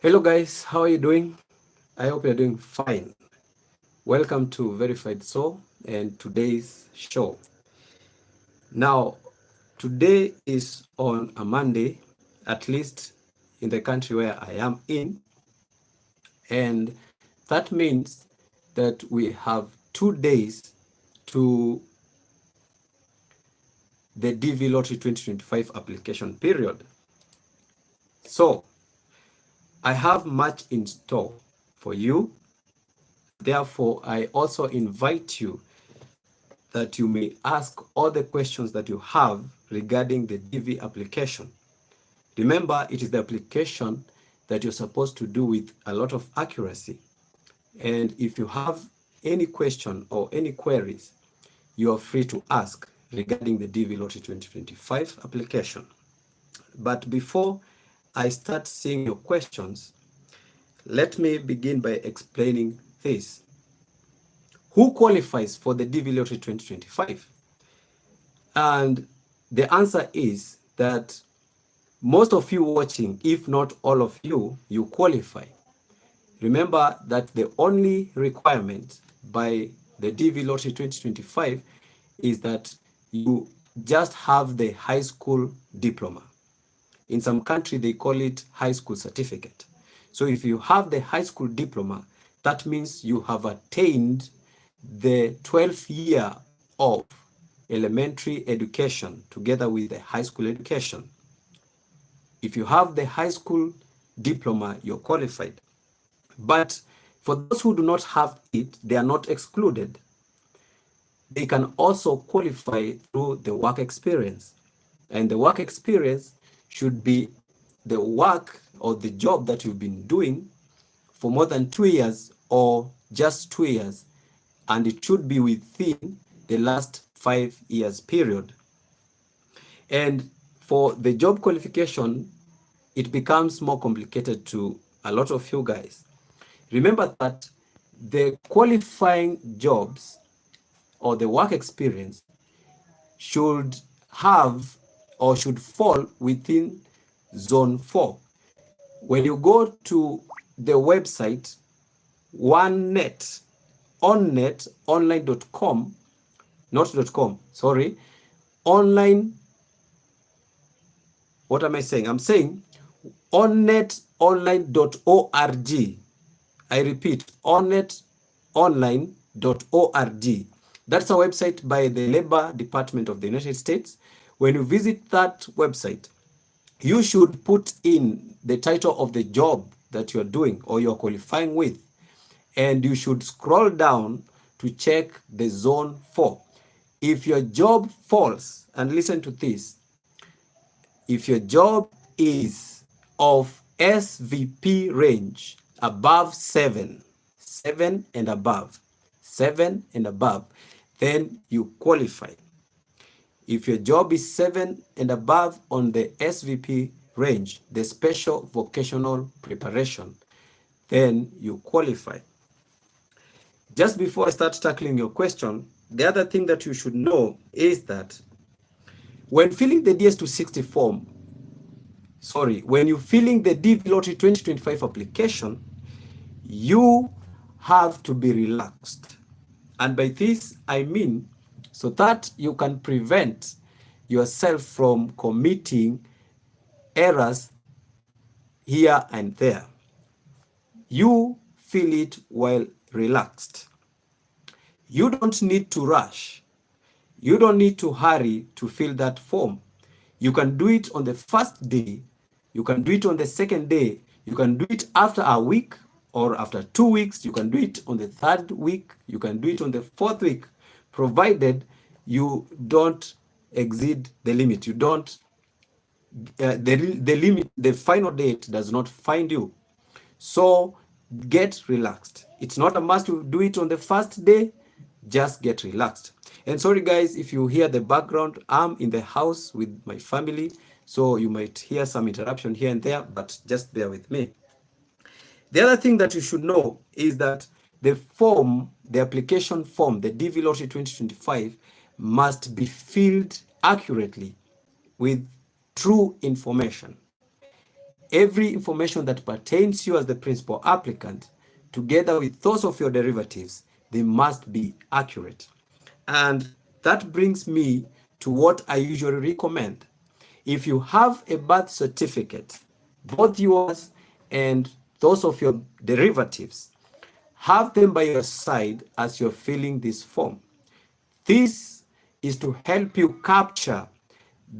Hello guys, how are you doing? I hope you're doing fine. Welcome to Verified Soul and today's show. Now, today is on a Monday, at least in the country where I am in, and that means that we have 2 days to the DV Lottery 2025 application period. So, I have much in store for you. Therefore, I also invite you that you may ask all the questions that you have regarding the DV application. Remember, it is the application that you're supposed to do with a lot of accuracy. And if you have any question or any queries, you are free to ask regarding the DV Lottery 2025 application. But before I start seeing your questions, let me begin by explaining this. Who qualifies for the DV Lottery 2025? And the answer is that most of you watching, if not all of you, you qualify. Remember that the only requirement by the DV Lottery 2025 is that you just have the high school diploma. In some country, they call it high school certificate. So if you have the high school diploma, that means you have attained the 12th year of elementary education together with the high school education. If you have the high school diploma, you're qualified. But for those who do not have it, they are not excluded. They can also qualify through the work experience. And the work experience should be the work or the job that you've been doing for more than 2 years or just 2 years. And it should be within the last 5 years period. And for the job qualification, it becomes more complicated to a lot of you guys. Remember that the qualifying jobs or the work experience should have or should fall within zone 4. When you go to the website OneNet, onnet, online.com, not .com, sorry, online, what am I saying? I'm saying onnetonline.org. I repeat, onnetonline.org. That's a website by the Labor Department of the United States. When you visit that website, you should put in the title of the job that you're doing or you're qualifying with, and you should scroll down to check the zone 4. If your job falls, and listen to this, if your job is of SVP range above 7 and above, 7 and above, then you qualify. If your job is 7 and above on the SVP range, the special vocational preparation, then you qualify. Just before I start tackling your question, the other thing that you should know is that when filling the DS260 form, when you're filling the DV Lottery 2025 application, you have to be relaxed. And by this, I mean so that you can prevent yourself from committing errors here and there. You feel it while relaxed. You don't need to rush. You don't need to hurry to fill that form. You can do it on the first day. You can do it on the second day. You can do it after a week or after 2 weeks. You can do it on the third week. You can do it on the fourth week, provided you don't exceed the limit. You don't, the limit, the final date does not find you. So get relaxed. It's not a must to do it on the first day. Just get relaxed. And sorry guys, if you hear the background, I'm in the house with my family, so you might hear some interruption here and there, but just bear with me. The other thing that you should know is that the form, the application form, the DV Lottery 2025 must be filled accurately with true information. every information that pertains to you as the principal applicant, together with those of your derivatives, they must be accurate. And that brings me to what I usually recommend. If you have a birth certificate, both yours and those of your derivatives, have them by your side as you're filling this form. This is to help you capture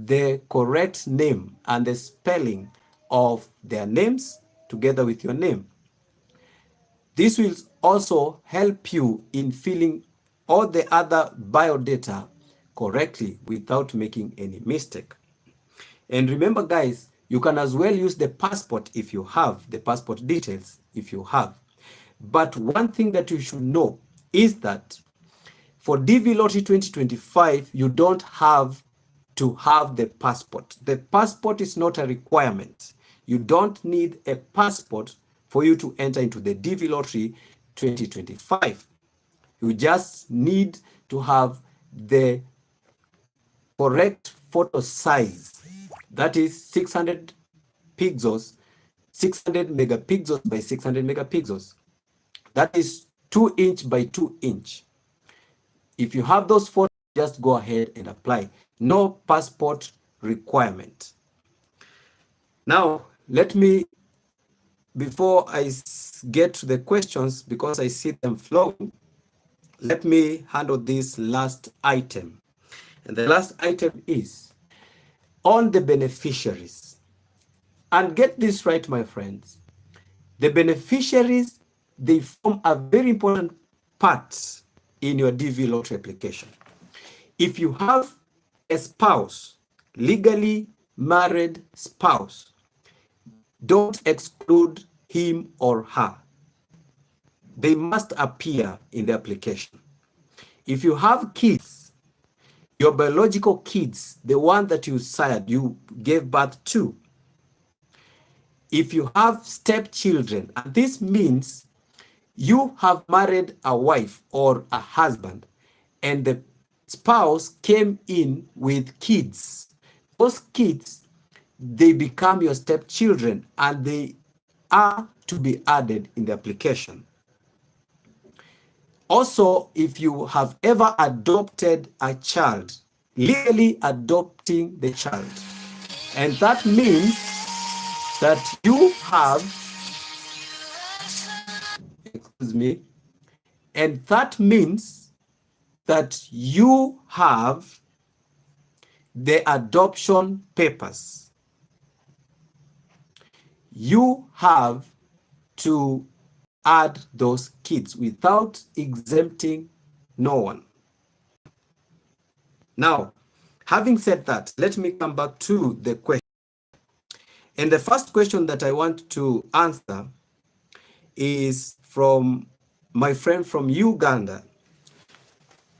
the correct name and the spelling of their names together with your name. This will also help you in filling all the other biodata correctly without making any mistake. And remember, guys, you can as well use the passport if you have, the passport details if you have. But one thing that you should know is that for DV Lottery 2025, you don't have to have the passport. The passport is not a requirement. You don't need a passport for you to enter into the DV Lottery 2025. You just need to have the correct photo size. That is 600 pixels, 600 megapixels by 600 megapixels. That is 2 inch by 2 inch. If you have those photos, just go ahead and apply. No passport requirement. Now, let me, before I get to the questions, because I see them flowing, let me handle this last item. And the last item is on the beneficiaries. And get this right, my friends. The beneficiaries, they form a very important part in your DV lottery application. If you have a spouse, legally married spouse, don't exclude him or her. They must appear in the application. If you have kids, your biological kids, the one that you sired, you gave birth to. If you have stepchildren, and this means you have married a wife or a husband, and the spouse came in with kids. Those kids, they become your stepchildren, and they are to be added in the application. Also, if you have ever adopted a child, legally adopting the child, and that means that you have, excuse me, and that means that you have the adoption papers. You have to add those kids without exempting no one. Now, having said that, let me come back to the question. And the first question that I want to answer is from my friend from Uganda.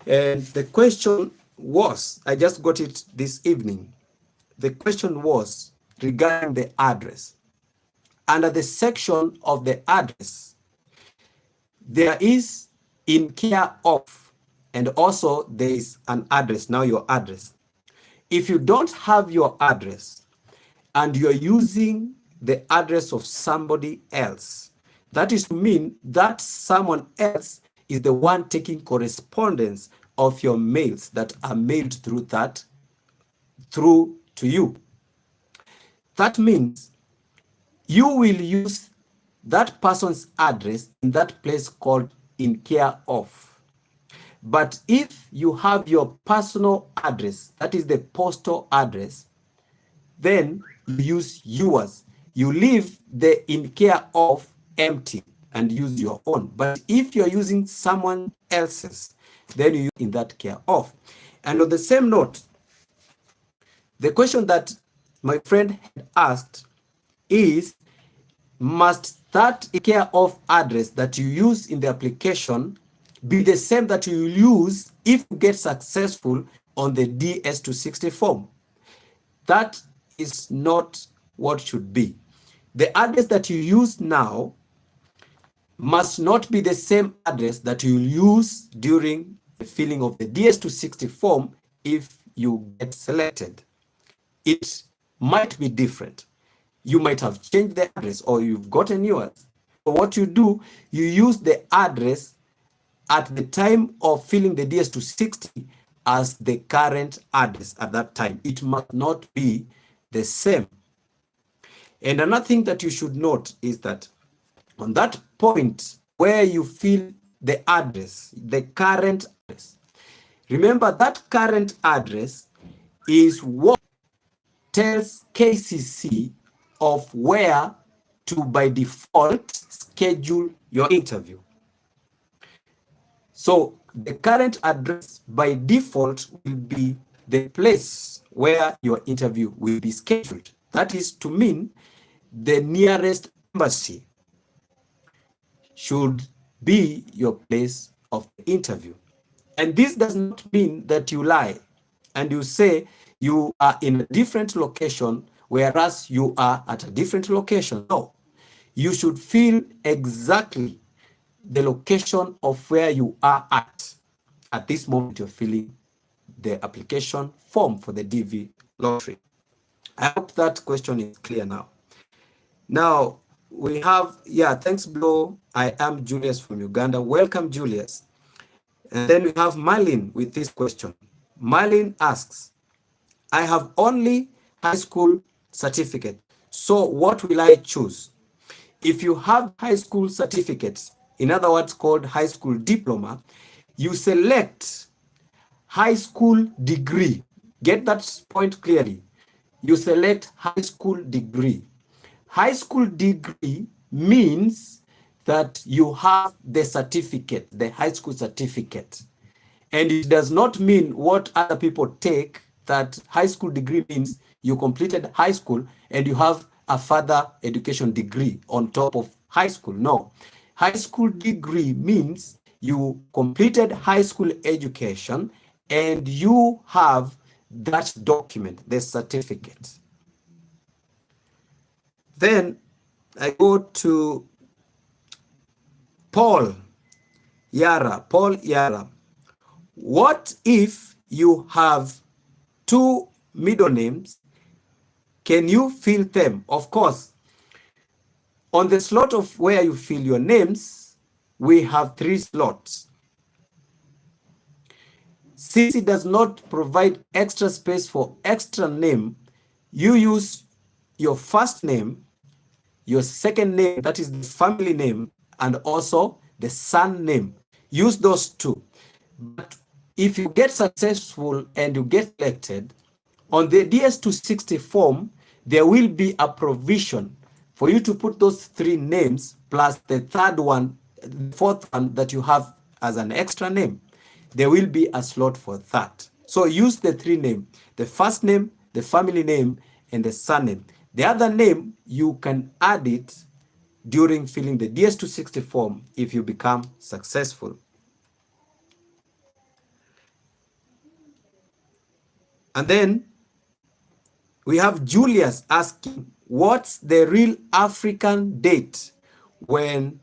And the question was, I just got it this evening. The question was regarding the address. Under the section of the address, there is in care of, and also there is an address, now your address. If you don't have your address and you're using the address of somebody else, that is to mean that someone else is the one taking correspondence of your mails that are mailed through to you. That means you will use that person's address in that place called in care of. But if you have your personal address, that is the postal address, then you use yours. You leave the in care of empty and use your own. But if you're using someone else's, then you use in that care of. And on the same note, the question that my friend had asked is, must that care of address that you use in the application be the same that you will use if you get successful on the DS260 form? That is not what should be. The address that you use now must not be the same address that you will use during the filling of the DS260 form if you get selected. It might be different. You might have changed the address or you've gotten yours. So what you do, you use the address at the time of filling the DS260 as the current address at that time. It must not be the same. And another thing that you should note is that on that point where you fill the address, the current address, remember that current address is what tells KCC of where to by default schedule your interview. So the current address by default will be the place where your interview will be scheduled. That is to mean the nearest embassy should be your place of the interview. And this does not mean that you lie and you say you are in a different location, whereas you are at a different location. No, you should fill exactly the location of where you are at this moment you're filling the application form for the DV lottery. I hope that question is clear now. Now we have, thanks Blo. I am Julius from Uganda. Welcome, Julius. And then we have Marlene with this question. Marlene asks, I have only high school certificate. So what will I choose? If you have high school certificates, in other words called high school diploma, you select high school degree. Get that point clearly. You select high school degree. High school degree means that you have the certificate, the high school certificate. And it does not mean what other people take, that high school degree means you completed high school and you have a further education degree on top of high school. No. High school degree means you completed high school education and you have that document, the certificate. Then I go to Paul Yara. What if you have two middle names? Can you fill them? Of course. On the slot of where you fill your names, we have 3 slots. Since it does not provide extra space for extra name, you use your first name, your second name, that is the family name, and also the son name. Use those 2. But if you get successful and you get selected, on the DS260 form, there will be a provision for you to put those 3 names plus the third one, the fourth one that you have as an extra name. There will be a slot for that. So use the 3 names, the first name, the family name, and the surname. The other name, you can add it during filling the DS260 form if you become successful. And then we have Julius asking, what's the real African date when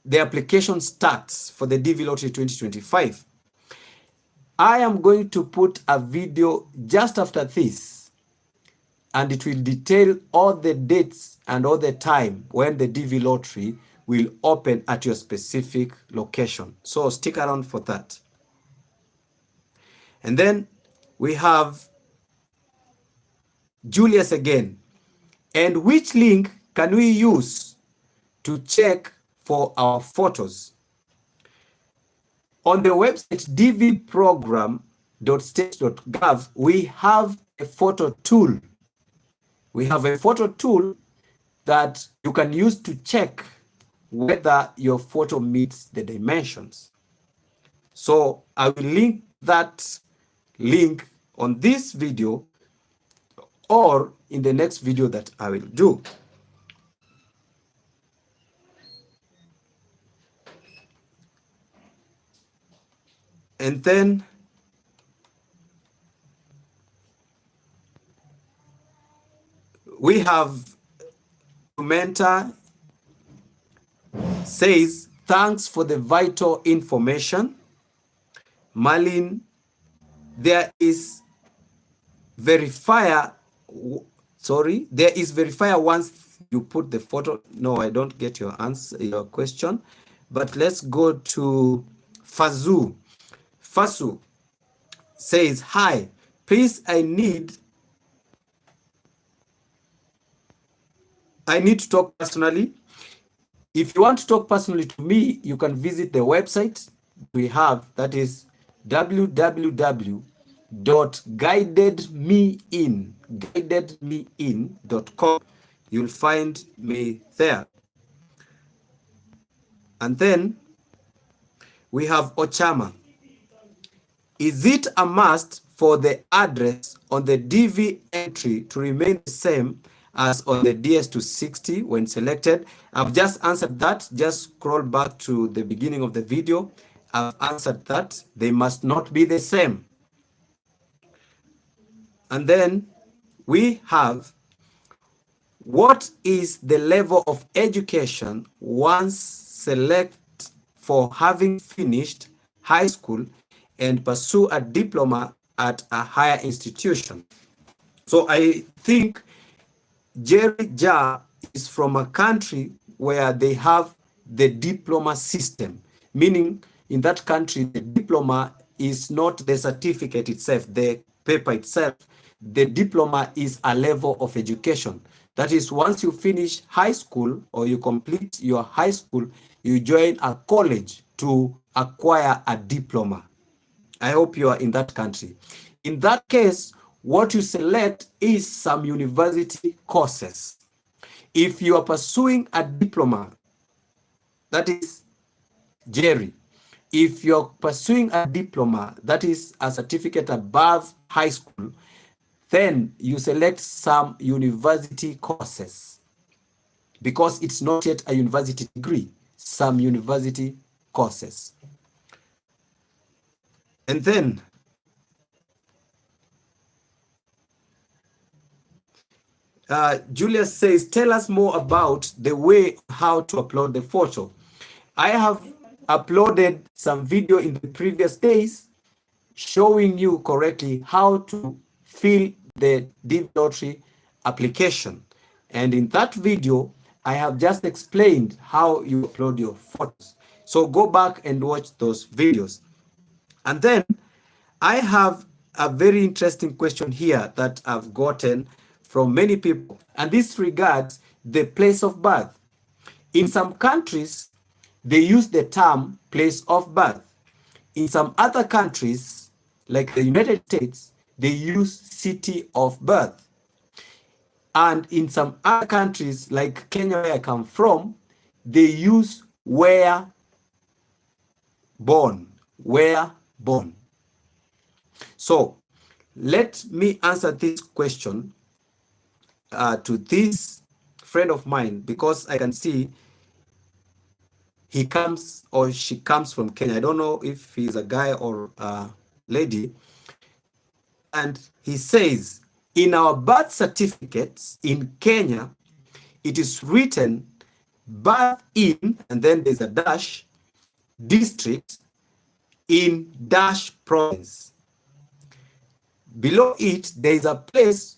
the application starts for the DV Lottery 2025? I am going to put a video just after this, and it will detail all the dates and all the time when the DV Lottery will open at your specific location. So stick around for that. And then we have Julius again. And which link can we use to check for our photos? On the website dvprogram.state.gov, we have a photo tool. We have a photo tool that you can use to check whether your photo meets the dimensions. So I will link that link on this video or in the next video that I will do. And then we have Mentor says, thanks for the vital information. Marlene, there is verifier. Sorry, there is verifier once you put the photo. No, I don't get your answer, your question. But let's go to Fazu. Fasu says, hi, please, I need to talk personally. If you want to talk personally to me, you can visit the website we have, that is www.guidedmein.com. You'll find me there. And then we have Ochama. Is it a must for the address on the DV entry to remain the same as on the DS260 when selected? I've just answered that. Just scroll back to the beginning of the video. I've answered that. They must not be the same. And then we have, what is the level of education once select for having finished high school and pursue a diploma at a higher institution? So I think Jerry Ja is from a country where they have the diploma system, meaning in that country, the diploma is not the certificate itself, the paper itself. The diploma is a level of education. That is, once you finish high school or you complete your high school, you join a college to acquire a diploma. I hope you are in that country. In that case, what you select is some university courses. If you are pursuing a diploma, that is Jerry. If you're pursuing a diploma, that is a certificate above high school, then you select some university courses because it's not yet a university degree, some university courses. And then Julius says, tell us more about the way how to upload the photo. I have uploaded some video in the previous days showing you correctly how to fill the DV lottery application. And in that video, I have just explained how you upload your photos. So go back and watch those videos. And then I have a very interesting question here that I've gotten from many people, and this regards the place of birth. In some countries, they use the term place of birth. In some other countries, like the United States, they use city of birth. And in some other countries, like Kenya, where I come from, they use where born, where born. So let me answer this question to this friend of mine, because I can see he comes or she comes from Kenya. I don't know if he's a guy or a lady. And he says, in our birth certificates in Kenya, it is written birth in, and then there's a dash, district in dash province. Below it, there is a place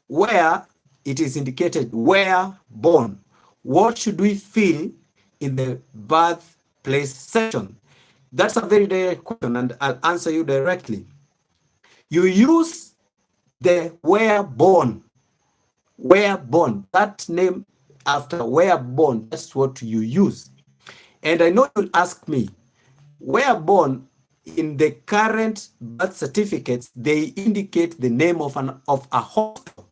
where it is indicated where born. What should we fill in the birthplace section? That's a very direct question, and I'll answer you directly. You use the where born, that name after where born, that's what you use. And I know you'll ask me, where born in the current birth certificates, they indicate the name of a hospital.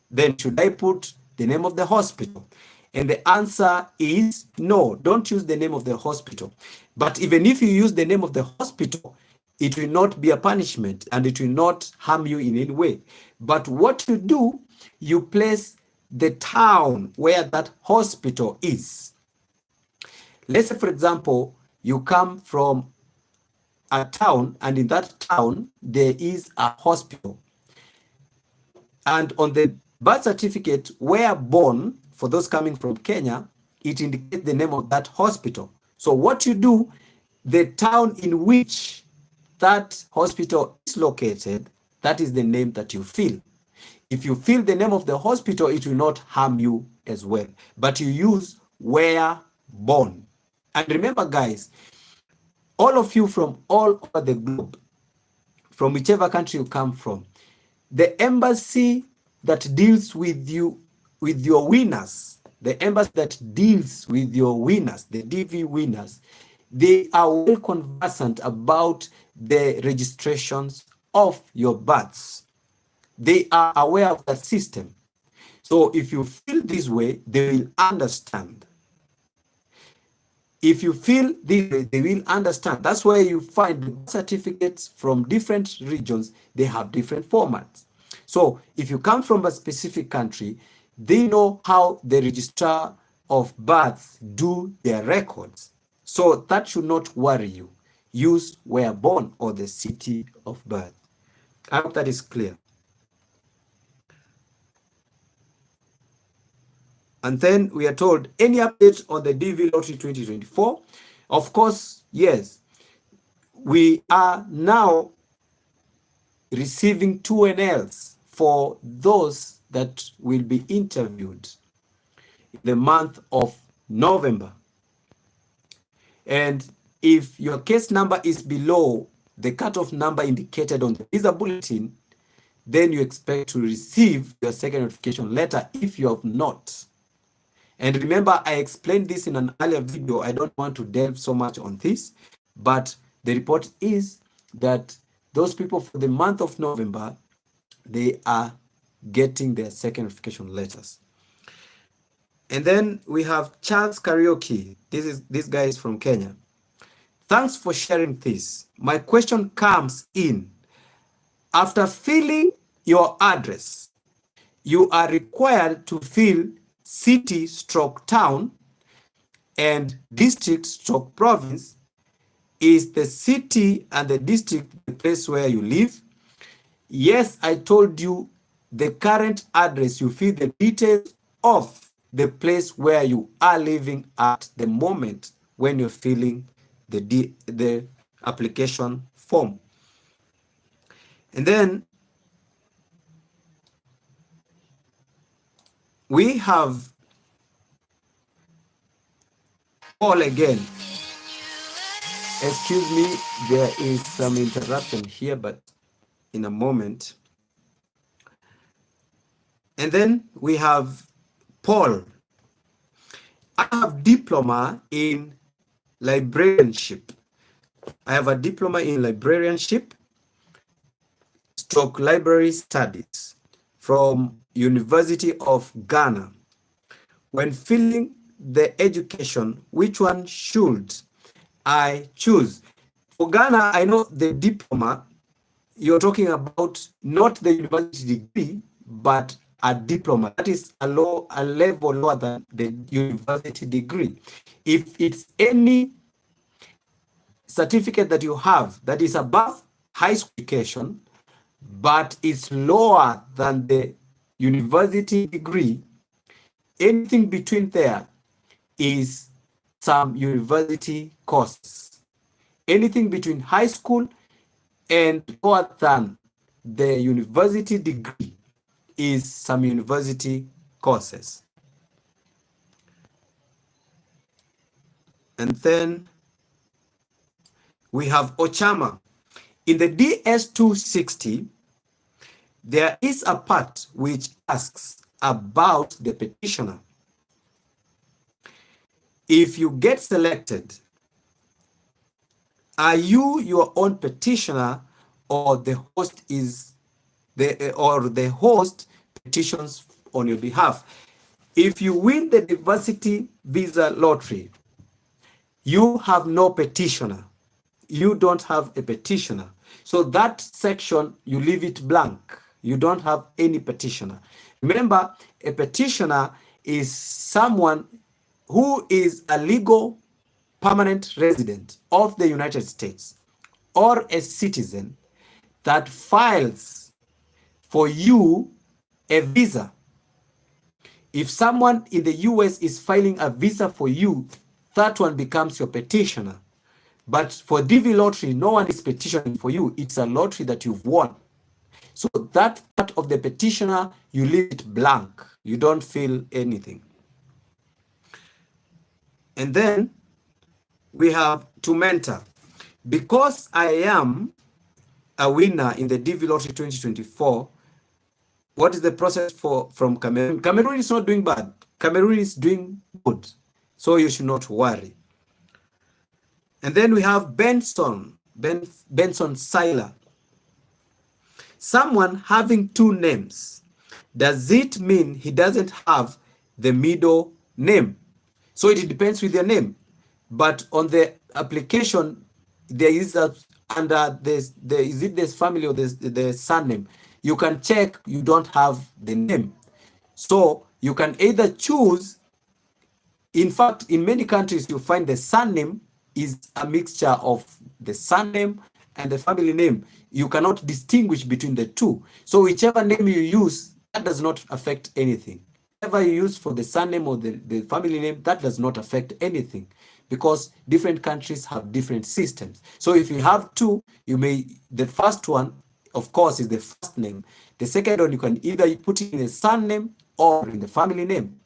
Then should I put the name of the hospital? And the answer is no, don't use the name of the hospital. But even if you use the name of the hospital, it will not be a punishment and it will not harm you in any way. But what you do, you place the town where that hospital is. Let's say, for example, you come from a town, and in that town, there is a hospital. And on the birth certificate, where born, for those coming from Kenya, it indicates the name of that hospital. So what you do, the town in which that hospital is located, that is the name that you fill. If you fill the name of the hospital, it will not harm you as well. But you use where born. And remember, guys, all of you from all over the globe, from whichever country you come from, the embassy that deals with you, with your winners, the embassy that deals with your winners, the DV winners, they are well conversant about the registrations of your births. They are aware of the system. So if you feel this way, they will understand. If you feel this way, they will understand. That's where you find the certificates from different regions. They have different formats. So if you come from a specific country, they know how the registrar of births do their records. So that should not worry you. Use where born or the city of birth. I hope that is clear. And then we are told, any updates on the DV Lottery 2024? Of course, yes. We are now receiving 2NLs for those that will be interviewed in the month of November. And if your case number is below the cutoff number indicated on the visa bulletin, then you expect to receive your second notification letter if you have not. And remember, I explained this in an earlier video. I don't want to delve so much on this, but the report is that those people for the month of November, they are getting their second notification letters. And then we have Charles Karaoke. This guy is from Kenya. Thanks for sharing this. My question comes in. After filling your address, you are required to fill city/town and district/province. Is the city and the district the place where you live? Yes, I told you the current address, you fill the details of the place where you are living at the moment when you're filling the application form. And then we have Paul again. Excuse me, there is some interruption here, but in a moment. And then we have Paul. I have diploma in librarianship. I have a diploma in librarianship / library studies from University of Ghana. When filling the education, which one should I choose? For Ghana, I know the diploma, you're talking about not the university degree, but a diploma. That is a level lower than the university degree. If it's any certificate that you have that is above high school education, but it's lower than the university degree, anything between there is some university courses. Anything between high school and lower than the university degree is some university courses. And then we have Ochama. In the DS260, there is a part which asks about the petitioner. If you get selected, are you your own petitioner, or the host is the host petitions on your behalf? If you win the diversity visa lottery, you have no petitioner. You don't have a petitioner. So that section, you leave it blank. You don't have any petitioner. Remember, a petitioner is someone who is a legal permanent resident of the United States or a citizen that files for you a visa. If someone in the US is filing a visa for you, that one becomes your petitioner. But for DV lottery, no one is petitioning for you. It's a lottery that you've won. So that part of the petitioner, you leave it blank. You don't fill anything. And then we have to mentor. Because I am a winner in the DV Lottery 2024, what is the process from Cameroon? Cameroon is not doing bad. Cameroon is doing good. So you should not worry. And then we have Benson Seiler. Someone having two names. Does it mean he doesn't have the middle name? So it depends with your name. But on the application, there is under this, is it this family or the surname? You can check you don't have the name. So you can either choose. In fact, in many countries, you find the surname is a mixture of the surname and the family name. You cannot distinguish between the two. So whichever name you use, that does not affect anything. Whatever you use for the surname or the family name, that does not affect anything, because different countries have different systems. So if you have two, the first one, of course, is the first name. The second one, you can either put it in the surname or in the family name.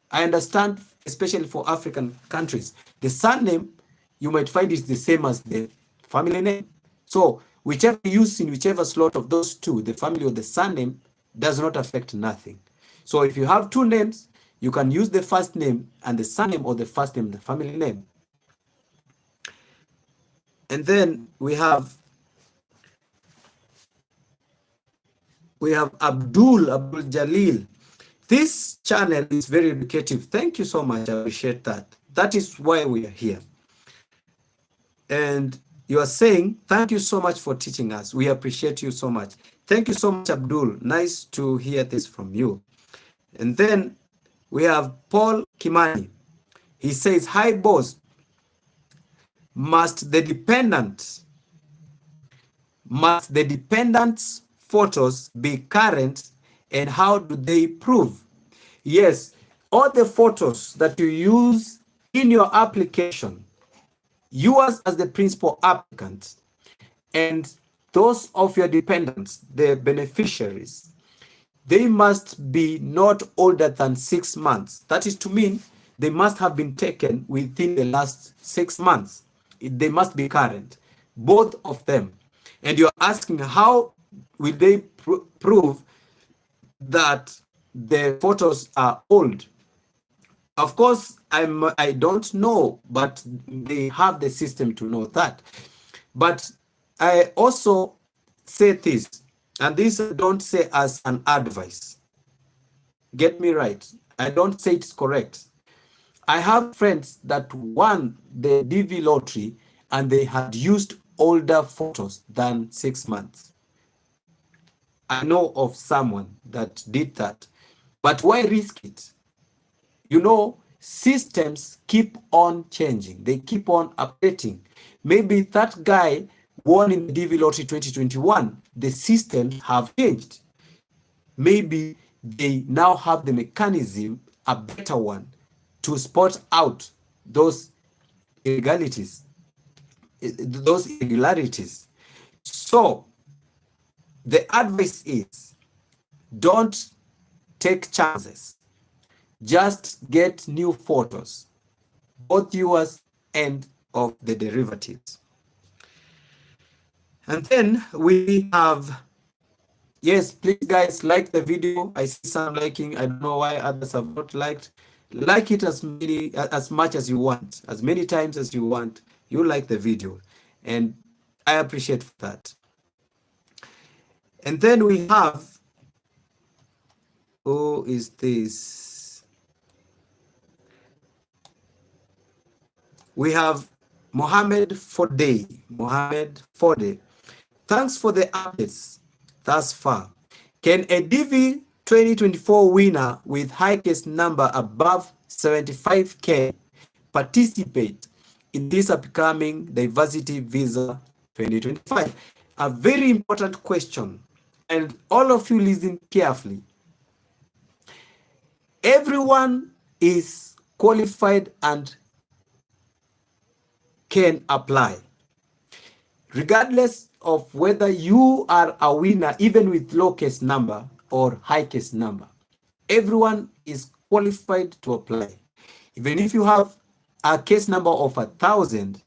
I understand, especially for African countries, the surname, you might find is the same as the family name. So whichever you use in whichever slot of those two, the family or the surname, does not affect nothing. So if you have two names, you can use the first name and the surname, or the first name, the family name. And then we have Abdul Jalil. This channel is very educative. Thank you so much. I appreciate that. That is why we are here. And you are saying, thank you so much for teaching us. We appreciate you so much. Thank you so much, Abdul. Nice to hear this from you. And then we have Paul Kimani. He says, hi, boss. Must the dependent's photos be current, and how do they prove? Yes, all the photos that you use in your application, yours as the principal applicant, and those of your dependents, the beneficiaries, they must be not older than 6 months. That is to mean they must have been taken within the last 6 months. They must be current, both of them. And you're asking, how will they prove that the photos are old? Of course, I don't know, but they have the system to know that. But I also say this, and this I don't say as an advice. Get me right. I don't say it's correct. I have friends that won the DV lottery and they had used older photos than 6 months. I know of someone that did that. But why risk it? You know, systems keep on changing. They keep on updating. Maybe that guy won in the DV Lottery 2021. The systems have changed. Maybe they now have the mechanism, a better one, to spot out those irregularities. So the advice is, don't take chances. Just get new photos, both yours and of the derivatives. And then we have, yes, please guys, like the video. I see some liking. I don't know why others have not liked. Like it as much as you want, as many times as you want. You like the video, and I appreciate that. And then we have, who is this? We have Mohammed Fode. Thanks for the updates thus far. Can a DV 2024 winner with highest number above 75K participate in this upcoming diversity visa 2025? A very important question, and all of you listen carefully. Everyone is qualified and can apply. regardless of whether you are a winner, even with low case number or high case number, everyone is qualified to apply. Even if you have a case number of 1,000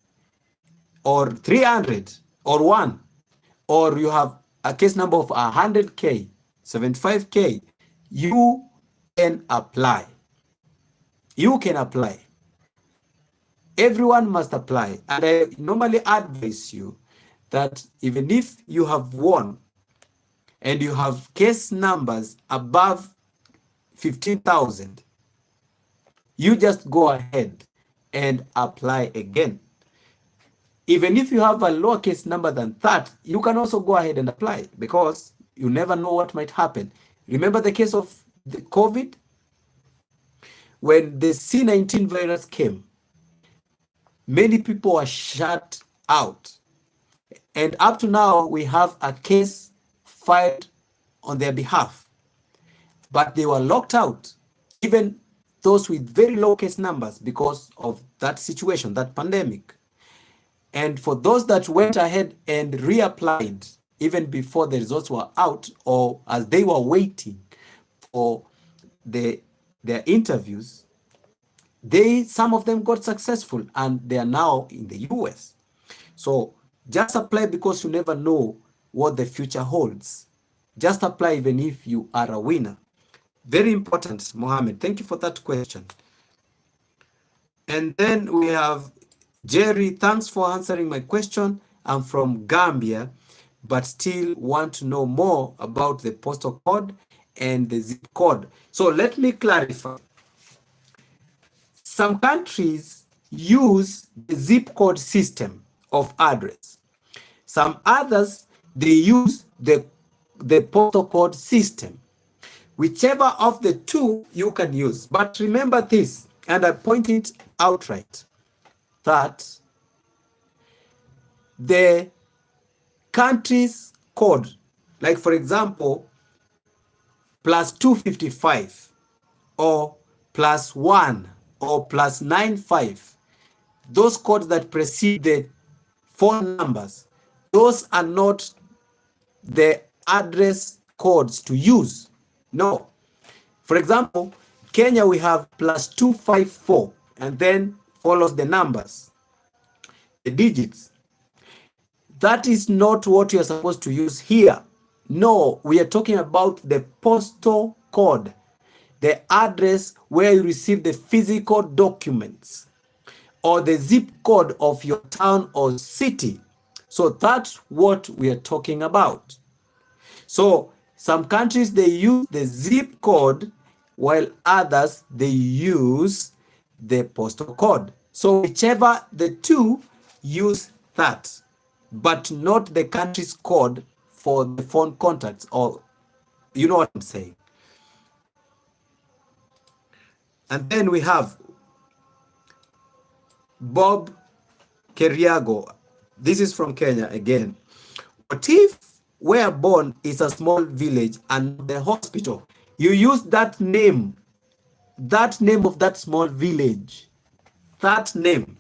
or 300 or 1, or you have a case number of 100K, 75K, you can apply. You can apply. Everyone must apply. And I normally advise you that even if you have won and you have case numbers above 15,000, you just go ahead and apply again. Even if you have a lower case number than that, you can also go ahead and apply, because you never know what might happen. Remember the case of the COVID? When the C19 virus came, many people were shut out. And up to now, we have a case filed on their behalf. But they were locked out, even those with very low case numbers, because of that situation, that pandemic. And for those that went ahead and reapplied, even before the results were out, or as they were waiting for their interviews, some of them got successful, and they are now in the US. So just apply, because you never know what the future holds. Just apply even if you are a winner. Very important, Mohammed. Thank you for that question. And then we have Jerry. Thanks for answering my question. I'm from Gambia, but still want to know more about the postal code and the zip code. So let me clarify. Some countries use the zip code system of address. Some others, they use the postal code system. Whichever of the two you can use. But remember this, and I point it outright, that the country's code, like for example, plus 255 or plus 1 or plus 95, those codes that precede the phone numbers, those are not the address codes to use. No. For example, Kenya, we have plus 254, and then follows the numbers, the digits. That is not what you're supposed to use here. No, we are talking about the postal code, the address where you receive the physical documents, or the zip code of your town or city. So that's what we are talking about. So some countries, they use the zip code, while others, they use the postal code. So whichever the two, use that, but not the country's code for the phone contacts, or you know what I'm saying. And then we have Bob Keriago. This is from Kenya again. What if where born is a small village and the hospital? You use that name of that small village, that name.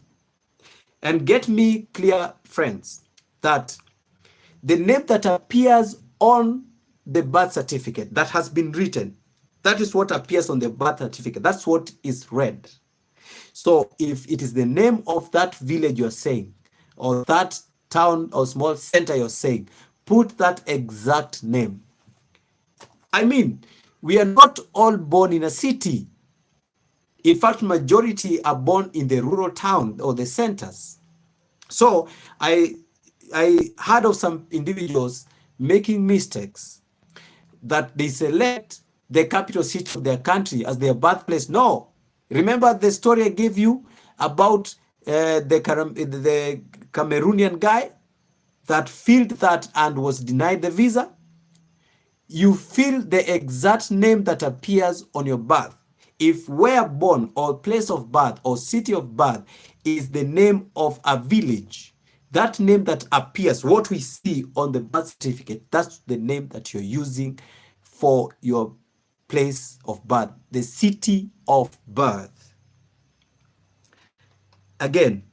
And get me clear, friends, that the name that appears on the birth certificate that has been written, that is what appears on the birth certificate. That's what is read. So if it is the name of that village you're saying, or that town or small center you're saying, put that exact name. I mean, we are not all born in a city. In fact, majority are born in the rural town or the centers. So I heard of some individuals making mistakes, that they select the capital city of their country as their birthplace. No. Remember the story I gave you about the Cameroonian guy that filled that and was denied the visa? You fill the exact name that appears on your birth. If where born or place of birth or city of birth is the name of a village, that name that appears, what we see on the birth certificate, that's the name that you're using for your place of birth, the city of birth. Again,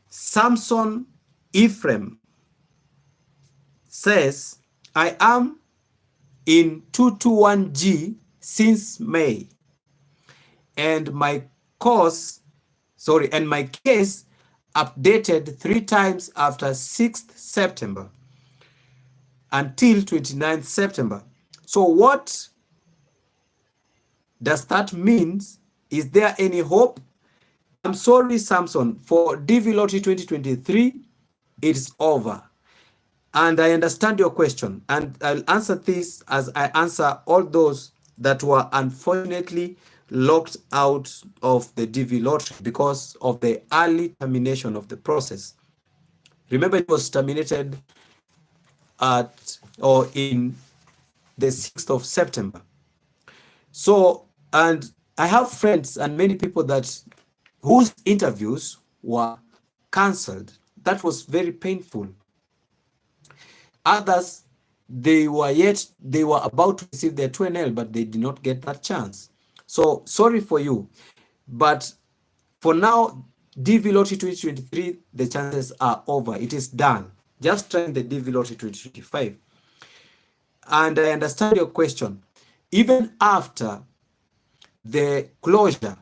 Samson Ephraim says, I am in 221G since May, and my my case updated 3 times after 6th September until 29th September. So what does that mean? Is there any hope? I'm sorry, Samson, for DV Lottery 2023, it's over. And I understand your question, and I'll answer this as I answer all those that were unfortunately locked out of the DV Lottery because of the early termination of the process. Remember, it was terminated in the 6th of September. So, and I have friends and many people whose interviews were cancelled. That was very painful. Others, they were about to receive their 2NL, but they did not get that chance. So sorry for you. But for now, DV Lottery 2023, the chances are over. It is done. Just try the DV Lottery 2025. And I understand your question. Even after the closure,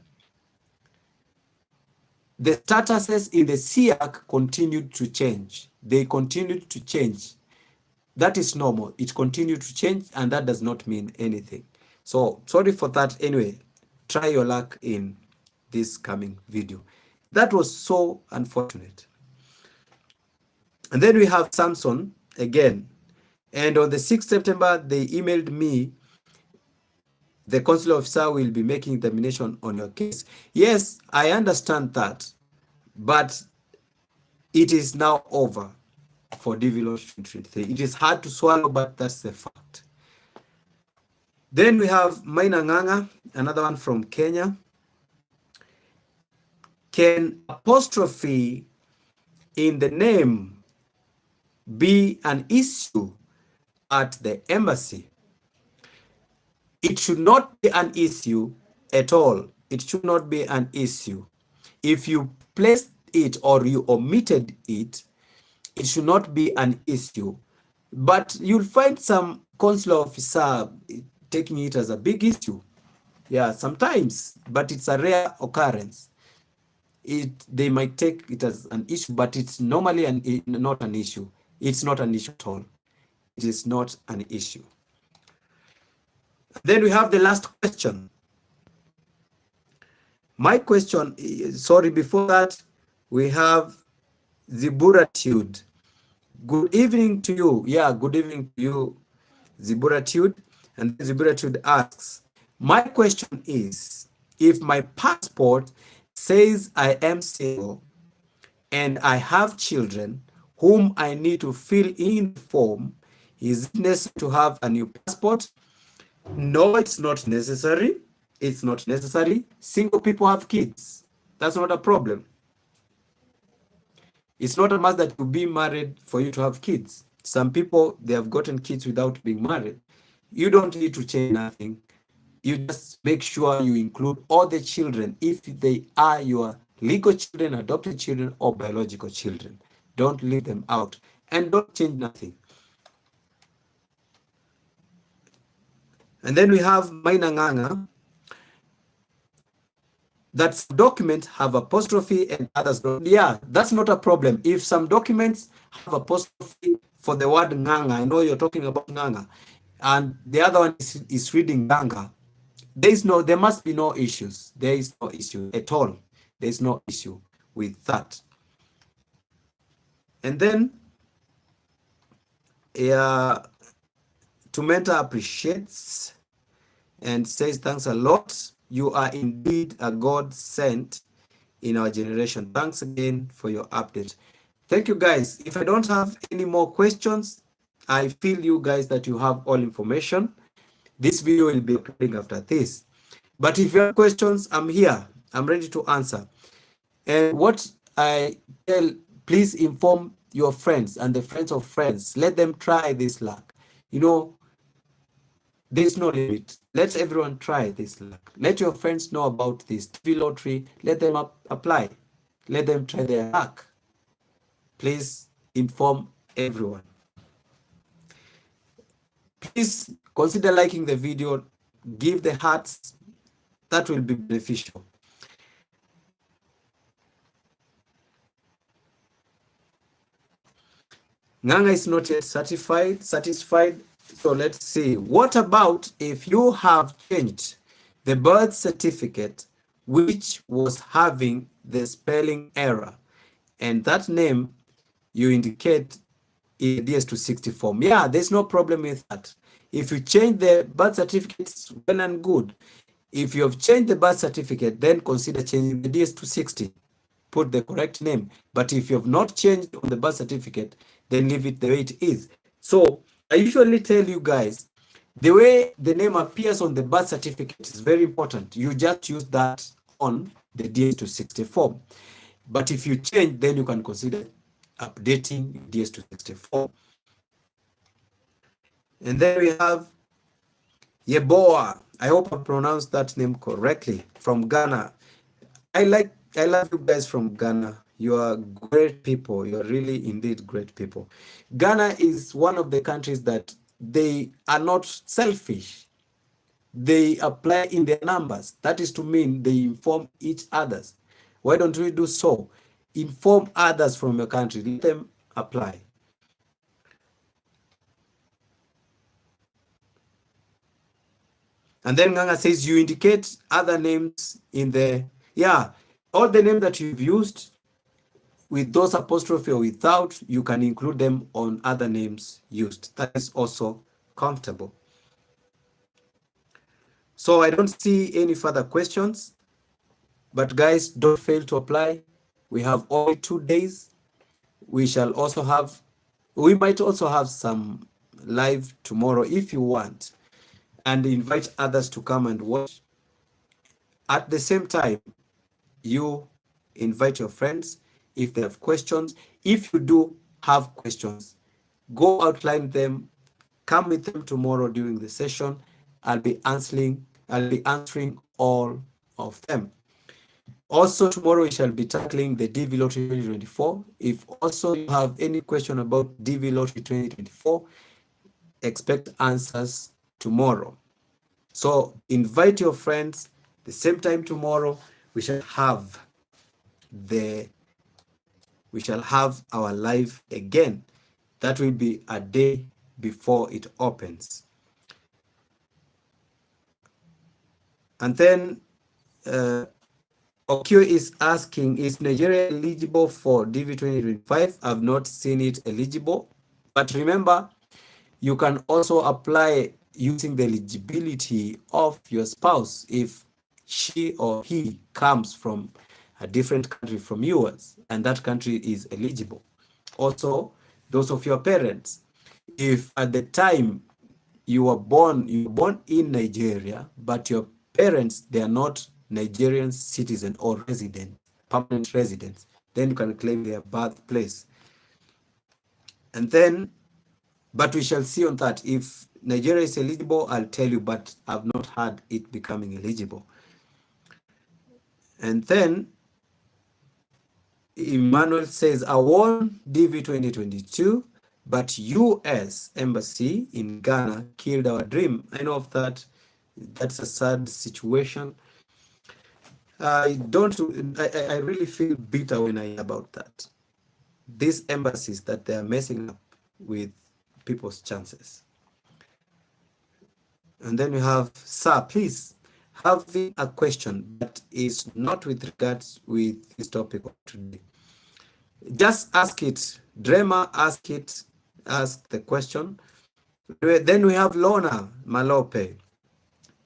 the statuses in the SIAC continued to change. They continued to change. That is normal. It continued to change, and that does not mean anything. So sorry for that. Anyway, try your luck in this coming video. That was so unfortunate. And then we have Samson again. And on the 6th September, they emailed me, the consular officer will be making termination on your case. Yes, I understand that, but it is now over for DV Lottery 2023. It is hard to swallow, but that's the fact. Then we have Maina Nganga, another one from Kenya. Can apostrophe in the name be an issue at the embassy? It should not be an issue at all. It should not be an issue. If you placed it or you omitted it, it should not be an issue. But you'll find some consular officer taking it as a big issue. Yeah, sometimes, but it's a rare occurrence. They might take it as an issue, but it's normally not an issue. It's not an issue at all. It is not an issue. Then we have the last question. My question, sorry, before that, we have Ziburatude. Good evening to you. Yeah, good evening to you, Ziburatude. And Ziburatude asks, my question is, if my passport says I am single and I have children whom I need to fill in the form, is it necessary to have a new passport? No, it's not necessary. It's not necessary. Single people have kids. That's not a problem. It's not a must that you be married for you to have kids. Some people, they have gotten kids without being married. You don't need to change nothing. You just make sure you include all the children if they are your legal children, adopted children, or biological children. Don't leave them out and don't change nothing. And then we have Maina Nganga, that some documents have apostrophe and others don't. Yeah, that's not a problem. If some documents have apostrophe for the word Nganga, I know you're talking about Nganga, and the other one is reading Nganga, there must be no issues. There is no issue at all. There is no issue with that. And then, Tumenta appreciates and says, thanks a lot. You are indeed a God sent in our generation. Thanks again for your update. Thank you, guys. If I don't have any more questions, I feel you guys that you have all information. This video will be uploading after this. But if you have questions, I'm here. I'm ready to answer. And what I tell, please inform your friends and the friends of friends. Let them try this luck. You know, there's no limit. Let everyone try this luck. Let your friends know about this DV lottery. Let them apply. Let them try their luck. Please inform everyone. Please consider liking the video, give the hearts, that will be beneficial. Nganga is not yet satisfied. So let's see. What about if you have changed the birth certificate which was having the spelling error, and that name you indicate in the DS260 form? Yeah, there's no problem with that. If you change the birth certificate, it's well and good. If you have changed the birth certificate, then consider changing the DS260. Put the correct name. But if you have not changed on the birth certificate, then leave it the way it is. So I usually tell you guys, the way the name appears on the birth certificate is very important. You just use that on the DS260 form. But if you change, then you can consider updating DS260 form. And then we have Yeboah. I hope I pronounced that name correctly, from Ghana. I love you guys from Ghana. You are great people. You are really indeed great people. Ghana is one of the countries that they are not selfish. They apply in their numbers. That is to mean they inform each others. Why don't we do so? Inform others from your country. Let them apply. And then Nganga says you indicate other names in the, yeah, all the names that you've used with those apostrophe or without, you can include them on other names used. That is also comfortable. So I don't see any further questions, but guys, don't fail to apply. We have only 2 days. We might also have some live tomorrow if you want, and invite others to come and watch. At the same time, you invite your friends if they have questions. If you do have questions, go outline them, come with them tomorrow during the session. I'll be answering all of them. Also tomorrow we shall be tackling the DV Lottery 2024. If also you have any question about DV Lottery 2024, expect answers tomorrow. So invite your friends. The same time tomorrow we shall have our live again. That will be a day before it opens. And then Okio is asking, is Nigeria eligible for DV2025? I've not seen it eligible, but remember, you can also apply using the eligibility of your spouse if she or he comes from a different country from yours, and that country is eligible. Also, those of your parents, if at the time you were born in Nigeria, but your parents, they are not Nigerian citizen or resident, permanent residents, then you can claim their birthplace. And then, but we shall see on that. If Nigeria is eligible, I'll tell you, but I've not had it becoming eligible. And then Emmanuel says, I won DV 2022, but US Embassy in Ghana killed our dream. I know of that. That's a sad situation. I really feel bitter when I hear about that. These embassies, that they are messing up with people's chances. And then we have, sir, please, having a question that is not with regards with this topic of today. Just ask it. Drema, ask the question. Then we have Lona Malope.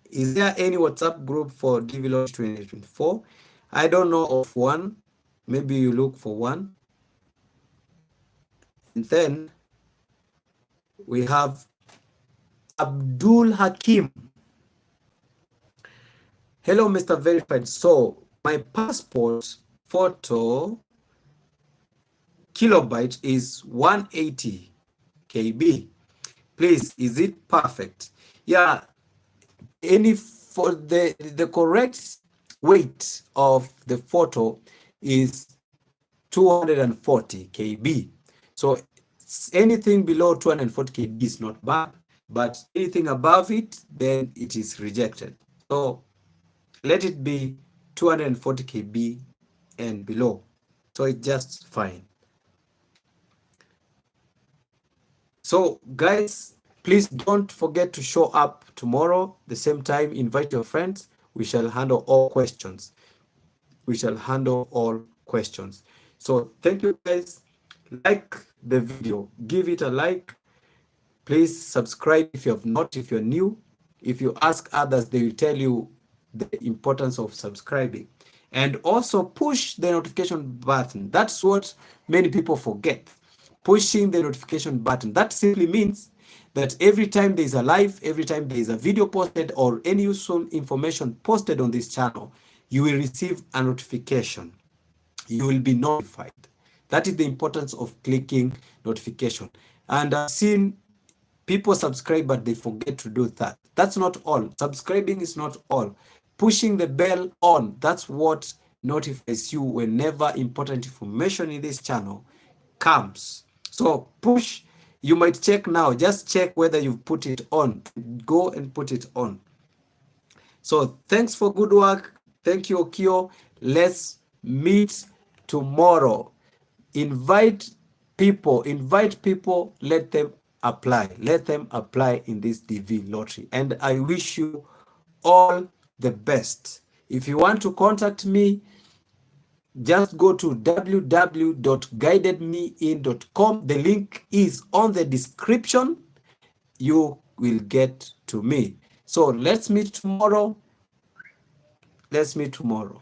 Is there any WhatsApp group for DV Launch 2024? I don't know of one. Maybe you look for one. And then we have Abdul Hakim. Hello, Mr. Verified. So my passport photo kilobyte is 180 KB. Please, is it perfect? Yeah. For the correct weight of the photo is 240 KB. So anything below 240 KB is not bad, but anything above it, then it is rejected. So let it be 240 KB and below. So it's just fine. So guys, please don't forget to show up tomorrow, the same time, invite your friends. We shall handle all questions. We shall handle all questions. So thank you guys. Like the video, give it a like. Please subscribe if you have not, if you're new. If you ask others, they will tell you the importance of subscribing. And also push the notification button. That's what many people forget. Pushing the notification button. That simply means that every time there is a live, every time there is a video posted or any useful information posted on this channel, you will receive a notification. You will be notified. That is the importance of clicking notification. And I've seen people subscribe, but they forget to do that. That's not all. Subscribing is not all. Pushing the bell on, that's what notifies you whenever important information in this channel comes. So push, you might check now, just check whether you've put it on. Go and put it on. So thanks for good work. Thank you, Okio. Let's meet tomorrow. Invite people, let them apply. Let them apply in this DV lottery. And I wish you all the best. If you want to contact me, just go to www.guidedmein.com. The link is on the description. You will get to me. So let's meet tomorrow. Let's meet tomorrow.